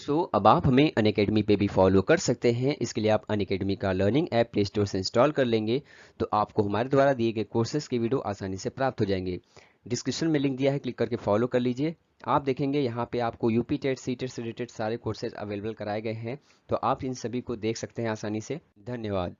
दोस्तों अब आप हमें अनअकैडमी पे भी फॉलो कर सकते हैं। इसके लिए आप अनअकैडमी का लर्निंग ऐप प्ले स्टोर से इंस्टॉल कर लेंगे तो आपको हमारे द्वारा दिए गए कोर्सेज की वीडियो आसानी से प्राप्त हो जाएंगे। डिस्क्रिप्शन में लिंक दिया है, क्लिक करके फॉलो कर लीजिए। आप देखेंगे यहाँ पे आपको यूपी टेट सी टेट से रिलेटेड सारे कोर्सेज अवेलेबल कराए गए हैं, तो आप इन सभी को देख सकते हैं आसानी से। धन्यवाद।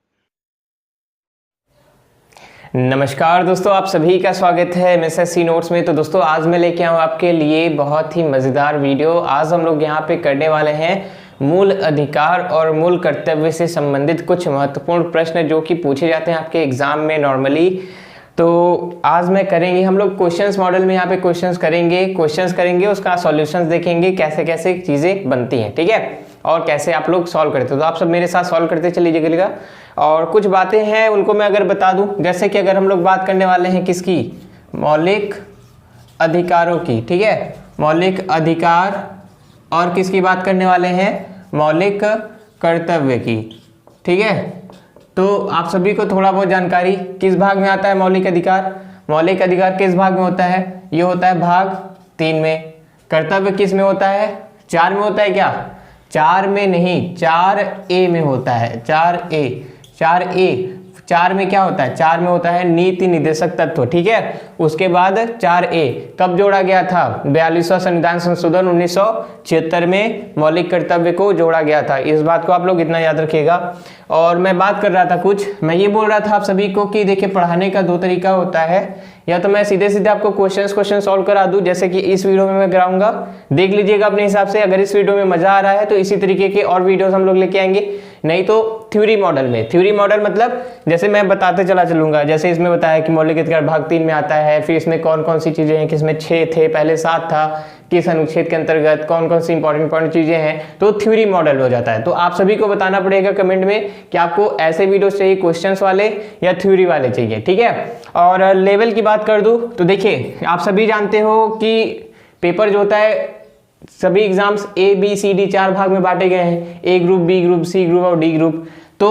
नमस्कार दोस्तों, आप सभी का स्वागत है MSSC नोट्स में। तो दोस्तों आज मैं लेके आऊँ आपके लिए बहुत ही मज़ेदार वीडियो। आज हम लोग यहाँ पे करने वाले हैं मूल अधिकार और मूल कर्तव्य से संबंधित कुछ महत्वपूर्ण प्रश्न जो कि पूछे जाते हैं आपके एग्जाम में नॉर्मली। तो आज मैं करेंगे हम लोग क्वेश्चंस मॉडल में, यहाँ पे क्वेश्चंस करेंगे, उसका सॉल्यूशंस देखेंगे कैसे कैसे चीज़ें बनती हैं, ठीक है, और कैसे आप लोग सॉल्व करते हो। तो आप सब मेरे साथ सॉल्व करते चले जाइएगा। और कुछ बातें हैं उनको मैं अगर बता दूं, जैसे कि अगर हम लोग बात करने वाले हैं किसकी, मौलिक अधिकारों की, ठीक है, मौलिक अधिकार, और किसकी बात करने वाले हैं, मौलिक कर्तव्य की, ठीक है। तो आप सभी को थोड़ा बहुत जानकारी किस भाग में आता है मौलिक अधिकार। मौलिक अधिकार किस भाग में होता है, ये होता है भाग 3 में। कर्तव्य किस में होता है, 4 में होता है क्या, 4 में नहीं, 4A में होता है, 4 में क्या होता है, 4 में होता है नीति निर्देशक तत्व, ठीक है। उसके बाद 4A कब जोड़ा गया था, 42वां संविधान संशोधन 1976 में मौलिक कर्तव्य को जोड़ा गया था। इस बात को आप लोग इतना याद रखिएगा। और मैं बात कर रहा था मैं ये बोल रहा था आप सभी को कि देखिए पढ़ाने का 2 तरीका होता है, या तो मैं सीधे सीधे आपको क्वेश्चन सॉल्व करा दूं जैसे कि इस वीडियो में मैं कराऊंगा, देख लीजिएगा अपने हिसाब से। अगर इस वीडियो में मजा आ रहा है तो इसी तरीके के और वीडियोस हम लोग लेके आएंगे। नहीं तो थ्योरी मॉडल में, थ्योरी मॉडल मतलब जैसे मैं बताते चलूंगा, जैसे इसमें बताया कि मौलिक अधिकार भाग 3 में आता है, फिर इसमें कौन कौन सी चीजें हैं, किसमें 6 थे, पहले 7 था, किस अनुच्छेद के अंतर्गत कौन कौन सी इंपॉर्टेंट चीजें हैं, तो थ्योरी मॉडल हो जाता है। तो आप सभी को बताना पड़ेगा कमेंट में कि आपको ऐसे वीडियोस चाहिए क्वेश्चंस वाले या थ्योरी वाले चाहिए, ठीक है। और लेवल की बात कर दूं तो देखिए आप सभी जानते हो कि पेपर जो होता है, सभी एग्जाम्स ABCD 4 भाग में बांटे गए हैं, A group, B group, C group और D ग्रुप। तो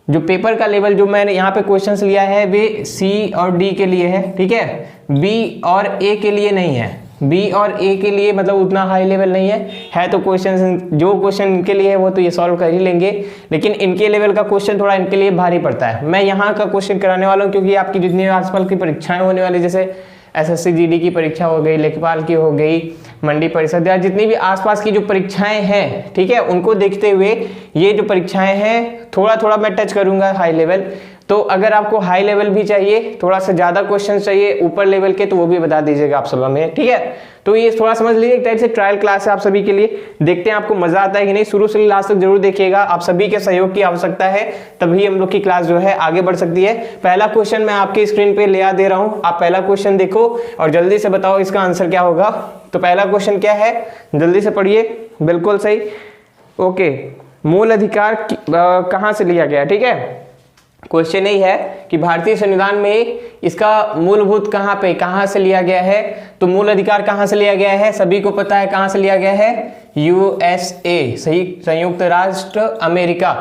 जो पेपर का लेवल जो मैंने यहाँ पे क्वेश्चंस लिया है वे C और D के लिए है, ठीक है, B और A के लिए नहीं है। B और A के लिए मतलब उतना हाई लेवल नहीं है तो क्वेश्चन, जो क्वेश्चन इनके लिए है वो तो ये सॉल्व कर ही लेंगे, लेकिन इनके लेवल का क्वेश्चन थोड़ा इनके लिए भारी पड़ता है। मैं यहाँ का क्वेश्चन कराने वाला हूँ क्योंकि आपकी जितनी आसपास की परीक्षाएं होने वाली, जैसे SSC GD की परीक्षा हो गई, लेखपाल की हो गई, मंडी परिषद, या जितनी भी आसपास की जो परीक्षाएं हैं, ठीक है, उनको देखते हुए ये जो परीक्षाएं हैं थोड़ा मैं टच करूंगा हाई लेवल। तो अगर आपको हाई लेवल भी चाहिए, थोड़ा सा ज्यादा क्वेश्चन चाहिए ऊपर लेवल के, तो वो भी बता दीजिएगा आप सब हमें, ठीक है। तो ये थोड़ा समझ लीजिए, एक टाइप से ट्रायल क्लास है आप सभी के लिए। देखते हैं आपको मजा आता है कि नहीं, शुरू से लास्ट तक जरूर देखिएगा। आप सभी के सहयोग की आवश्यकता है, तभी हम लोग की क्लास जो है आगे बढ़ सकती है। पहला क्वेश्चन मैं आपके स्क्रीन पे ले आ दे रहा हूं, आप पहला क्वेश्चन देखो और जल्दी से बताओ इसका आंसर क्या होगा। तो पहला क्वेश्चन क्या है, जल्दी से पढ़िए, बिल्कुल सही, ओके। मूल अधिकार कहां से लिया गया, ठीक है। क्वेश्चन यही है कि भारतीय संविधान में इसका मूलभूत कहां से लिया गया है। तो मूल अधिकार कहां से लिया गया है, सभी को पता है कहां से लिया गया है, USA, सही, संयुक्त राष्ट्र अमेरिका।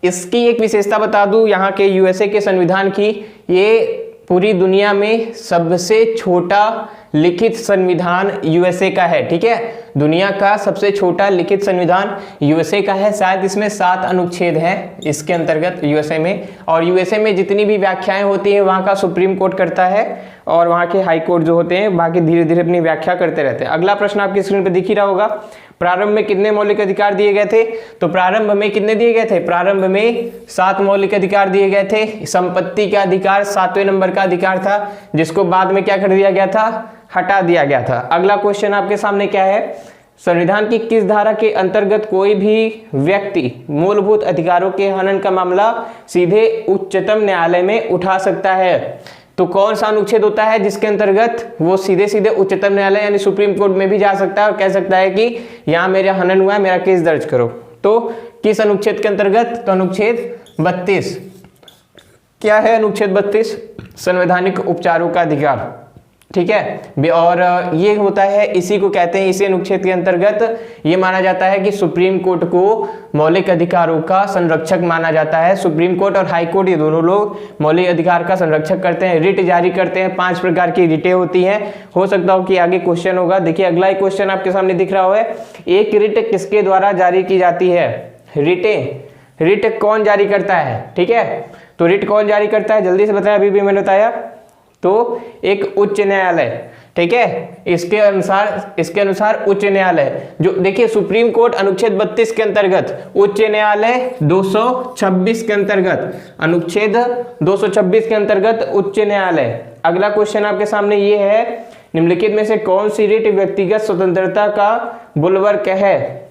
इसकी एक विशेषता बता दूं यहाँ के USA के संविधान की, ये पूरी दुनिया में सबसे छोटा लिखित संविधान USA का है, ठीक है। दुनिया का सबसे छोटा लिखित संविधान USA का है। शायद इसमें 7 अनुच्छेद हैं इसके अंतर्गत USA में, और USA में जितनी भी व्याख्याएं होती हैं वहाँ का सुप्रीम कोर्ट करता है, और वहाँ के हाई कोर्ट जो होते हैं बाकी धीरे धीरे अपनी व्याख्या करते रहते हैं। अगला प्रश्न आपकी स्क्रीन पर दिख ही रहा होगा, प्रारंभ में कितने मौलिक अधिकार दिए गए थे। तो प्रारंभ में कितने दिए गए थे, प्रारंभ में 7 मौलिक अधिकार दिए गए थे। संपत्ति का अधिकार 7वें नंबर का अधिकार था, जिसको बाद में क्या कर दिया गया था, हटा दिया गया था। अगला क्वेश्चन आपके सामने क्या है, संविधान की किस धारा के अंतर्गत कोई भी व्यक्ति मूलभूत अधिकारों के हनन का मामला सीधे उच्चतम न्यायालय में उठा सकता है। तो कौन सा अनुच्छेद होता है जिसके अंतर्गत वो सीधे सीधे उच्चतम न्यायालय यानी सुप्रीम कोर्ट में भी जा सकता है और कह सकता है कि यहाँ मेरा हनन हुआ है, मेरा केस दर्ज करो। तो किस अनुच्छेद के अंतर्गत, तो अनुच्छेद 32। क्या है अनुच्छेद 32, संवैधानिक उपचारों का अधिकार, ठीक है। और ये होता है, इसी को कहते हैं, इसी अनुच्छेद के अंतर्गत ये माना जाता है कि सुप्रीम कोर्ट को मौलिक अधिकारों का संरक्षक माना जाता है। सुप्रीम कोर्ट और हाई कोर्ट ये दोनों लोग मौलिक अधिकार का संरक्षक करते हैं, रिट जारी करते हैं। 5 प्रकार की रिटें होती हैं। हो सकता हो कि आगे क्वेश्चन होगा। देखिए अगला एक क्वेश्चन आपके सामने दिख रहा है, एक रिट किसके द्वारा जारी की जाती है? रिट कौन जारी करता है? ठीक है, तो रिट कौन जारी करता है, जल्दी से बताया। अभी भी मैंने बताया, तो एक उच्च न्यायालय, ठीक है, इसके अनुसार उच्च न्यायालय। जो देखिए सुप्रीम कोर्ट अनुच्छेद 32 के अंतर्गत, उच्च न्यायालय 226 के अंतर्गत, अनुच्छेद 226 के अंतर्गत उच्च न्यायालय। अगला क्वेश्चन आपके सामने ये है, निम्नलिखित में से कौन सी रिट व्यक्तिगत स्वतंत्रता का बुलवर्क है?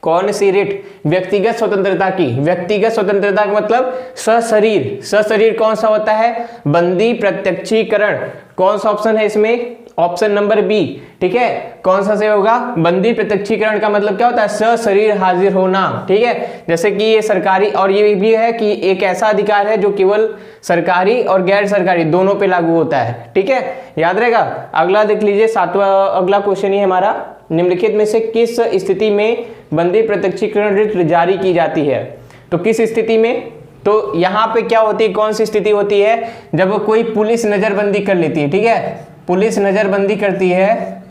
कौन सी रिट व्यक्तिगत स्वतंत्रता की? व्यक्तिगत स्वतंत्रता का मतलब सशरीर कौन सा होता है? बंदी प्रत्यक्षीकरण। कौन सा ऑप्शन है इसमें? ऑप्शन नंबर बी, ठीक है। कौन सा से होगा? बंदी प्रत्यक्षीकरण का मतलब क्या होता है? सशरीर हाजिर होना, ठीक है। जैसे कि ये सरकारी, और ये भी है कि एक ऐसा अधिकार है जो केवल सरकारी और गैर सरकारी दोनों पे लागू होता है, ठीक है, याद रहेगा। अगला देख लीजिए, 7वां अगला क्वेश्चन ही हमारा, निम्नलिखित में से किस स्थिति में बंदी प्रत्यक्षीकरण रिट जारी की जाती है? तो किस स्थिति में? तो यहाँ पे क्या होती है, कौन सी स्थिति होती है? जब कोई पुलिस नजरबंदी कर लेती है, ठीक है, पुलिस नजरबंदी करती है,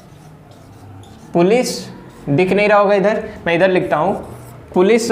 पुलिस दिख नहीं रहा होगा इधर, मैं इधर लिखता हूं, पुलिस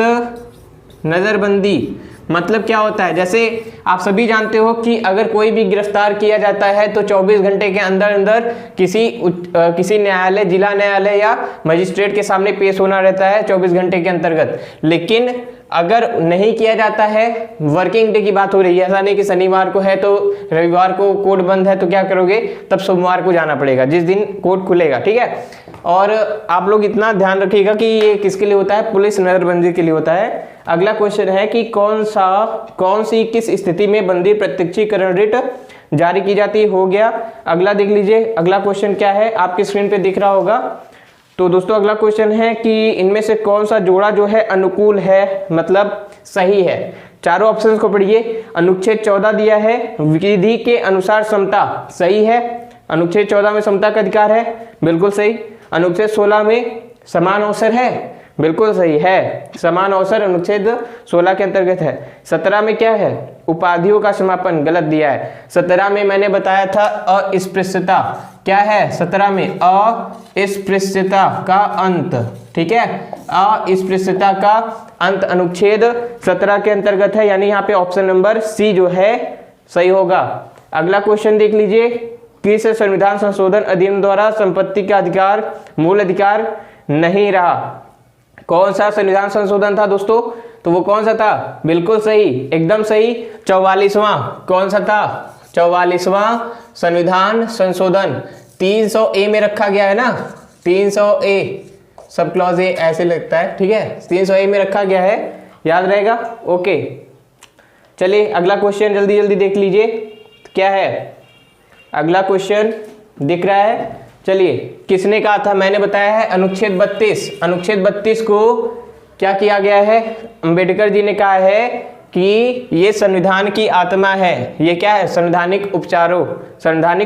नजरबंदी मतलब क्या होता है? जैसे आप सभी जानते हो कि अगर कोई भी गिरफ्तार किया जाता है तो 24 घंटे के अंदर अंदर किसी न्यायालय, जिला न्यायालय या मजिस्ट्रेट के सामने पेश होना रहता है 24 घंटे के अंतर्गत। लेकिन अगर नहीं किया जाता है, वर्किंग डे की बात हो रही है, ऐसा नहीं कि शनिवार को है तो रविवार को कोर्ट बंद है तो क्या करोगे, तब सोमवार को जाना पड़ेगा जिस दिन कोर्ट खुलेगा, ठीक है। और आप लोग इतना ध्यान रखिएगा कि ये किसके लिए होता है? पुलिस नजरबंदी के लिए होता है। अगला क्वेश्चन है कि कौन सी किस स्थिति में बंदी प्रत्यक्षीकरण रिट जारी की जाती? हो गया। अगला देख लीजिए, अगला क्वेश्चन क्या है, आपकी स्क्रीन पे दिख रहा होगा। तो दोस्तों अगला क्वेश्चन है कि इनमें से कौन सा जोड़ा जो है अनुकूल है, मतलब सही है? चारों ऑप्शंस को पढ़िए। अनुच्छेद 14 दिया है, विधि के अनुसार समता, सही है। अनुच्छेद 14 में समता का अधिकार है, बिल्कुल सही। अनुच्छेद 16 में समान अवसर है, बिल्कुल सही है, समान अवसर अनुच्छेद 16 के अंतर्गत है। 17 में क्या है? उपाधियों का समापन, गलत दिया है। 17 में मैंने बताया था अस्पृश्यता, क्या है? 17 में अस्पृश्यता का अंत, ठीक है, अस्पृश्यता का अंत अनुच्छेद 17 के अंतर्गत है, यानी यहाँ पे ऑप्शन नंबर सी जो है सही होगा। अगला क्वेश्चन देख लीजिए, किस संविधान संशोधन अधिनियम द्वारा संपत्ति का अधिकार मूल अधिकार नहीं रहा? कौन सा संविधान संशोधन था दोस्तों? तो वो कौन सा था? बिल्कुल सही, एकदम सही, 44वां। कौन सा था? 44वां संविधान संशोधन। 300A में रखा गया है ना, 300A, सब क्लॉज ए ऐसे लगता है, ठीक है, 300A में रखा गया है, याद रहेगा। ओके, चलिए अगला क्वेश्चन जल्दी जल्दी देख लीजिए क्या है। अगला क्वेश्चन दिख रहा है, चलिए, किसने कहा था? मैंने बताया है अनुच्छेद 32। अनुच्छेद 32 को क्या किया गया है? अंबेडकर जी ने कहा है कि ये संविधान की आत्मा है। ये क्या है? संवैधानिक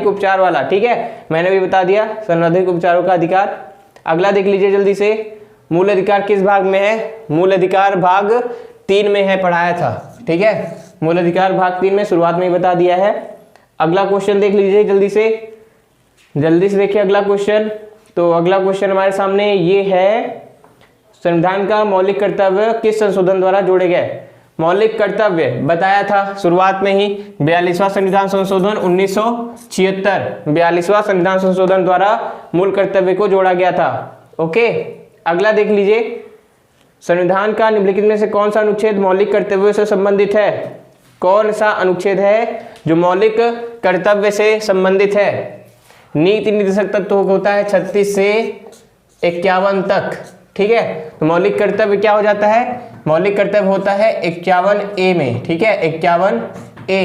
उपचार वाला, ठीक है, मैंने भी बता दिया, संवैधानिक उपचारों का अधिकार। अगला देख लीजिए जल्दी से, मूल अधिकार किस भाग में है? मूल अधिकार भाग 3 में है, पढ़ाया था, ठीक है, मूल अधिकार भाग 3 में शुरुआत में ही बता दिया है। अगला क्वेश्चन देख लीजिए जल्दी से देखिए अगला क्वेश्चन। तो अगला क्वेश्चन हमारे सामने ये है, संविधान का मौलिक कर्तव्य किस संशोधन द्वारा जोड़े गए? मौलिक कर्तव्य बताया था शुरुआत में ही, 42वां संविधान संशोधन 1976, 42वां संविधान संशोधन द्वारा मूल कर्तव्य को जोड़ा गया था। ओके, अगला देख लीजिए, संविधान का निम्नलिखित में से कौन सा अनुच्छेद मौलिक कर्तव्यों से संबंधित है? कौन सा अनुच्छेद है जो मौलिक कर्तव्य से संबंधित है? नीति निर्देशक तत्व होता है 36 से 51 तक, ठीक है। तो मौलिक कर्तव्य क्या हो जाता है? मौलिक कर्तव्य होता है 51A में, ठीक है, 51A।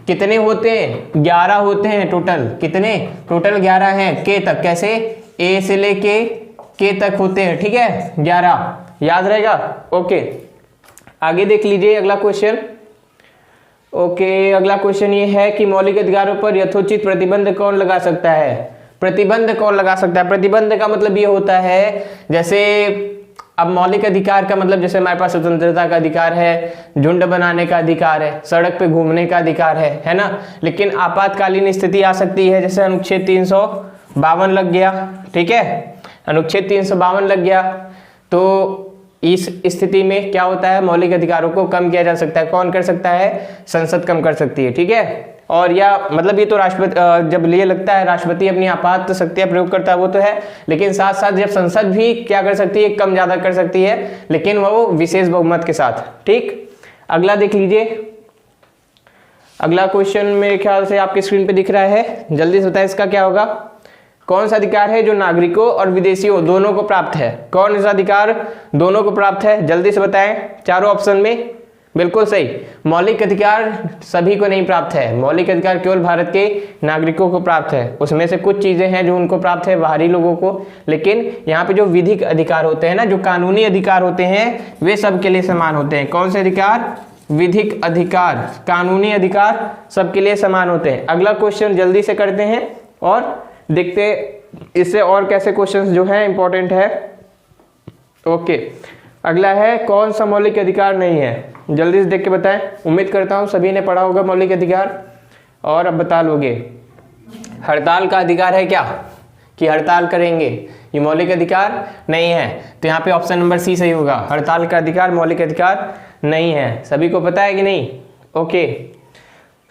कितने होते हैं? 11 होते हैं टोटल। कितने? टोटल 11 हैं, के तक, कैसे? ए से लेके के तक होते हैं, ठीक है, 11, याद रहेगा। ओके, आगे देख लीजिए अगला क्वेश्चन। ओके, अगला क्वेश्चन ये है कि मौलिक अधिकारों पर यथोचित प्रतिबंध कौन लगा सकता है? प्रतिबंध कौन लगा सकता है? प्रतिबंध का मतलब ये होता है, जैसे अब मौलिक अधिकार का मतलब जैसे हमारे पास स्वतंत्रता का अधिकार है, झुंड बनाने का अधिकार है, सड़क पे घूमने का अधिकार है ना। लेकिन आपातकालीन स्थिति आ सकती है, जैसे अनुच्छेद 352 लग गया, ठीक है, अनुच्छेद 352 लग गया, तो इस स्थिति में क्या होता है, मौलिक अधिकारों को कम किया जा सकता है। कौन कर सकता है? संसद कम कर सकती है, ठीक है। और या मतलब ये तो राष्ट्रपति, जब ये लगता है राष्ट्रपति अपनी आपात शक्तियां प्रयोग करता है वो तो है, लेकिन साथ साथ जब संसद भी क्या कर सकती है, कम ज्यादा कर सकती है, लेकिन वो विशेष बहुमत के साथ, ठीक। अगला देख लीजिए, अगला क्वेश्चन मेरे ख्याल से आपकी स्क्रीन पे दिख रहा है, जल्दी से बताएं इसका क्या होगा। कौन सा अधिकार है जो नागरिकों और विदेशियों दोनों को प्राप्त है? कौन सा अधिकार दोनों को प्राप्त है? जल्दी से बताएं, चारों ऑप्शन में। बिल्कुल सही, मौलिक अधिकार सभी को नहीं प्राप्त है, मौलिक अधिकार केवल भारत के नागरिकों को प्राप्त है। उसमें से कुछ चीजें हैं जो उनको प्राप्त है, बाहरी लोगों को, लेकिन यहाँ पे जो विधिक अधिकार होते हैं ना, जो कानूनी अधिकार होते हैं, वे सबके लिए समान होते हैं। कौन से अधिकार? विधिक अधिकार, कानूनी अधिकार सबके लिए समान होते हैं। अगला क्वेश्चन जल्दी से करते हैं और देखते इससे और कैसे क्वेश्चंस जो है इंपॉर्टेंट है। ओके, अगला है कौन सा मौलिक अधिकार नहीं है? जल्दी से देख के बताएं। उम्मीद करता हूं सभी ने पढ़ा होगा मौलिक अधिकार और अब बता लोगे। हड़ताल का अधिकार है क्या, कि हड़ताल करेंगे, ये मौलिक अधिकार नहीं है, तो यहाँ पे ऑप्शन नंबर सी सही होगा। हड़ताल का अधिकार मौलिक अधिकार नहीं है, सभी को पता है कि नहीं? ओके,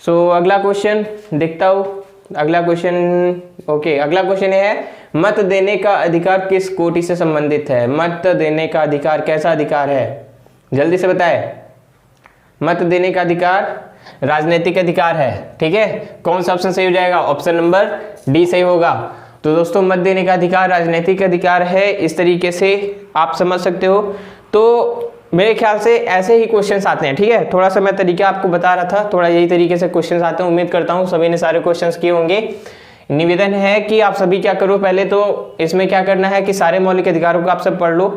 सो अगला क्वेश्चन देखता हूँ। अगला क्वेश्चन, ओके, अगला क्वेश्चन है मत देने का अधिकार किस कोटि से संबंधित है? मत देने का अधिकार कैसा अधिकार है? जल्दी से बताएं। मत देने का अधिकार राजनीतिक अधिकार है, ठीक है। कौन सा ऑप्शन सही हो जाएगा? ऑप्शन नंबर डी सही होगा। तो दोस्तों मत देने का अधिकार राजनीतिक अधिकार है, इस तरीके से आप समझ सकते हो। तो मेरे ख्याल से ऐसे ही क्वेश्चंस आते हैं, ठीक है। थोड़ा सा मैं तरीका आपको बता रहा था, थोड़ा यही तरीके से क्वेश्चंस आते हैं। उम्मीद करता हूँ सभी ने सारे क्वेश्चंस किए होंगे। निवेदन है कि आप सभी क्या करो, पहले तो इसमें क्या करना है कि सारे मौलिक अधिकारों को आप सब पढ़ लो,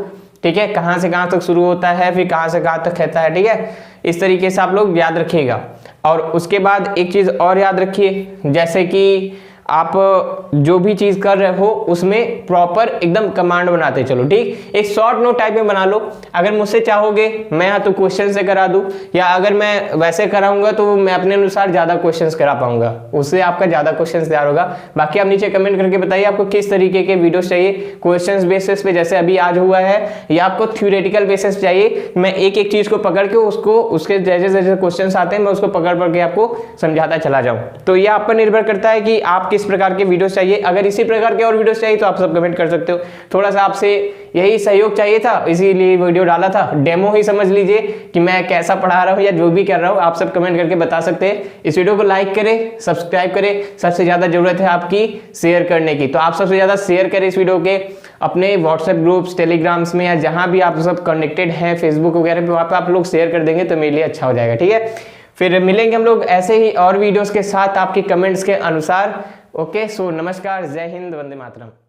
ठीक है, कहाँ से कहाँ तक शुरू होता है, फिर कहाँ से कहाँ तक रहता है, ठीक है। इस तरीके से आप लोग याद रखिएगा। और उसके बाद एक चीज और याद रखिए, जैसे कि आप जो भी चीज कर रहे हो उसमें प्रॉपर एकदम कमांड बनाते चलो, ठीक। एक शॉर्ट नोट टाइप में बना लो। अगर मुझसे चाहोगे मैं या तो क्वेश्चन से करा दूं, या अगर मैं वैसे कराऊंगा तो मैं अपने अनुसार ज्यादा क्वेश्चंस करा पाऊंगा, उससे आपका ज्यादा क्वेश्चंस तैयार होगा। बाकी आप नीचे कमेंट करके बताइए आपको किस तरीके के वीडियोस चाहिए, क्वेश्चंस बेसिस पे जैसे अभी आज हुआ है, या आपको थ्योरेटिकल बेसिस चाहिए। मैं एक एक चीज को पकड़ के उसको उसके जैसे जैसे क्वेश्चन आते हैं मैं उसको पकड़ पकड़ के आपको समझाता चला जाऊं। तो ये आप पर निर्भर करता है कि आप किस प्रकार के वीडियोस चाहिए। अगर इसी प्रकार के और वीडियोस चाहिए तो आप सब कमेंट कर सकते हो। थोड़ा सा आपसे यही सहयोग चाहिए था, इसीलिए वीडियो डाला था। डेमो ही समझ लीजिए कि मैं कैसा पढ़ा रहा हूँ या जो भी कर रहा हूँ, आप सब कमेंट करके बता सकते हैं। इस वीडियो को लाइक करें, सब्सक्राइब करें, सबसे ज्यादा जरूरत है आपकी शेयर करने की, तो आप सबसे ज्यादा शेयर करें इस वीडियो के अपने व्हाट्सएप ग्रुप्स, टेलीग्राम्स में, या जहां भी आप सब कनेक्टेड हैं, फेसबुक वगैरह पे, वहां पे आप लोग शेयर कर देंगे तो मेरे लिए अच्छा हो जाएगा, ठीक है। फिर मिलेंगे हम लोग ऐसे ही और वीडियोस के साथ आपके कमेंट्स के अनुसार। ओके, सो नमस्कार, जय हिंद, वंदे मातरम।